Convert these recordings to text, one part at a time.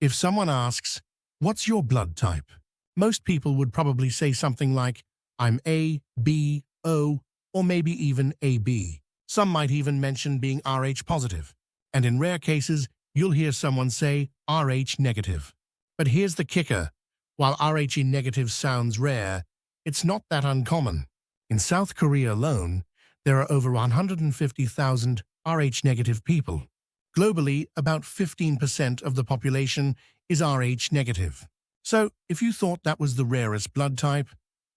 If someone asks, "What's your blood type?" most people would probably say something like, "I'm A, B, O, or maybe even AB." Some might even mention being Rh positive. And in rare cases, you'll hear someone say Rh negative. But here's the kicker. While Rh negative sounds rare, it's not that uncommon. In South Korea alone, there are over 150,000 Rh negative people. Globally, about 15% of the population is Rh negative. So, if you thought that was the rarest blood type,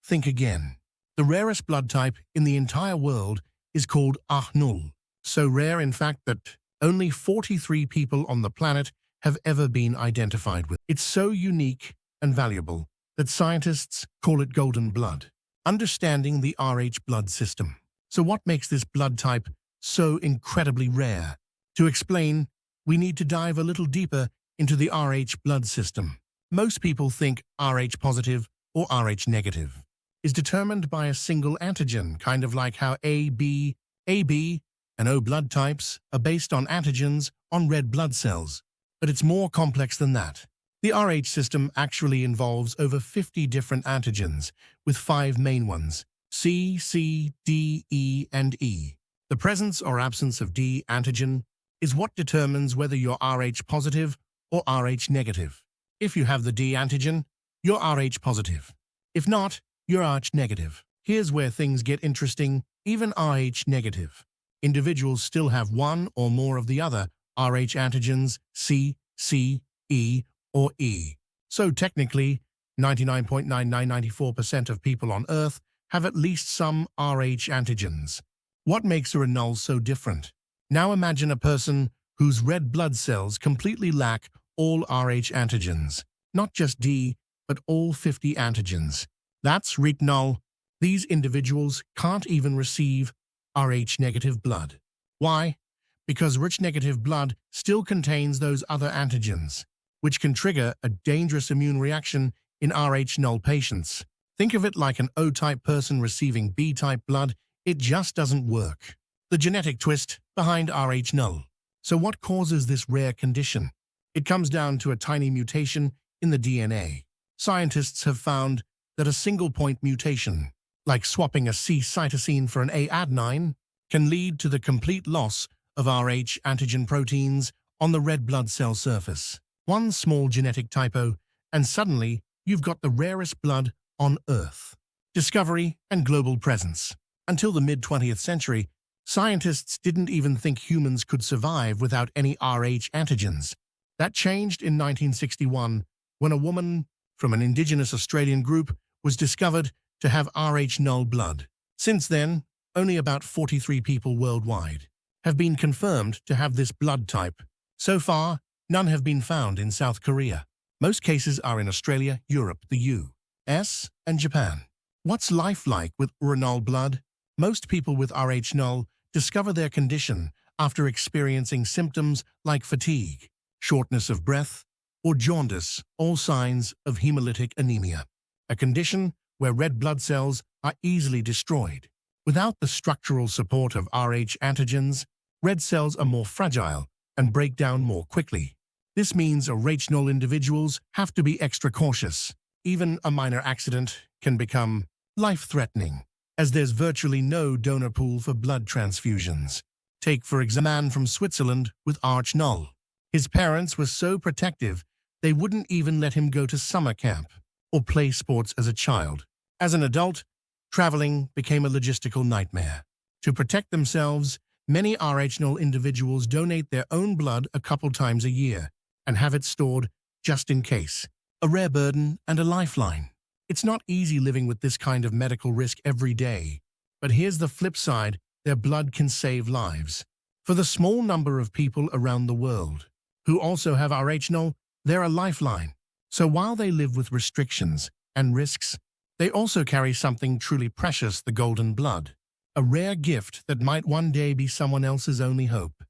think again. The rarest blood type in the entire world is called Rh-null. So rare, in fact, that only 43 people on the planet have ever been identified with. It's so unique and valuable that scientists call it golden blood. Understanding the Rh blood system. So what makes this blood type so incredibly rare? To explain, we need to dive a little deeper into the Rh blood system. Most people think Rh positive or Rh negative is determined by a single antigen, kind of like how AB, and O blood types are based on antigens on red blood cells. But it's more complex than that. The Rh system actually involves over 50 different antigens, with 5 main ones: C, D, E, and E. The presence or absence of D antigen is what determines whether you're Rh positive or Rh negative. If you have the D antigen, you're Rh positive. If not, you're Rh negative. Here's where things get interesting. Even Rh negative individuals still have one or more of the other Rh antigens, C, E, or E. So technically, 99.9994% of people on Earth have at least some Rh antigens. What makes a Rh-null so different? Now imagine a person whose red blood cells completely lack all Rh antigens, not just D, but all 50 antigens. That's Rh-null. These individuals can't even receive Rh negative blood. Why? Because Rh negative blood still contains those other antigens, which can trigger a dangerous immune reaction in Rh-null patients. Think of it like an O-type person receiving B-type blood. It just doesn't work. The genetic twist behind Rh-null. So what causes this rare condition? It comes down to a tiny mutation in the DNA. Scientists have found that a single-point mutation, like swapping a C cytosine for an A adenine, can lead to the complete loss of Rh antigen proteins on the red blood cell surface. One small genetic typo, and suddenly you've got the rarest blood on Earth. Discovery and global presence. Until the mid-20th century, scientists didn't even think humans could survive without any Rh antigens. That changed in 1961 when a woman from an indigenous Australian group was discovered to have Rh-null blood. Since then, only about 43 people worldwide have been confirmed to have this blood type. So far, none have been found in South Korea. Most cases are in Australia, Europe, the US, and Japan. What's life like with Rh-null blood? Most people with Rh-null discover their condition after experiencing symptoms like fatigue, shortness of breath, or jaundice, all signs of hemolytic anemia, a condition where red blood cells are easily destroyed. Without the structural support of Rh antigens, red cells are more fragile and break down more quickly. This means Rh-null individuals have to be extra cautious. Even a minor accident can become life-threatening, as there's virtually no donor pool for blood transfusions. Take, for example, a man from Switzerland with Rh-null. His parents were so protective, they wouldn't even let him go to summer camp or play sports as a child. As an adult, traveling became a logistical nightmare. To protect themselves, many Rh-null individuals donate their own blood a couple times a year and have it stored just in case. A rare burden and a lifeline. It's not easy living with this kind of medical risk every day. But here's the flip side: their blood can save lives. For the small number of people around the world who also have Rh-null, they're a lifeline. So while they live with restrictions and risks, they also carry something truly precious: the golden blood. A rare gift that might one day be someone else's only hope.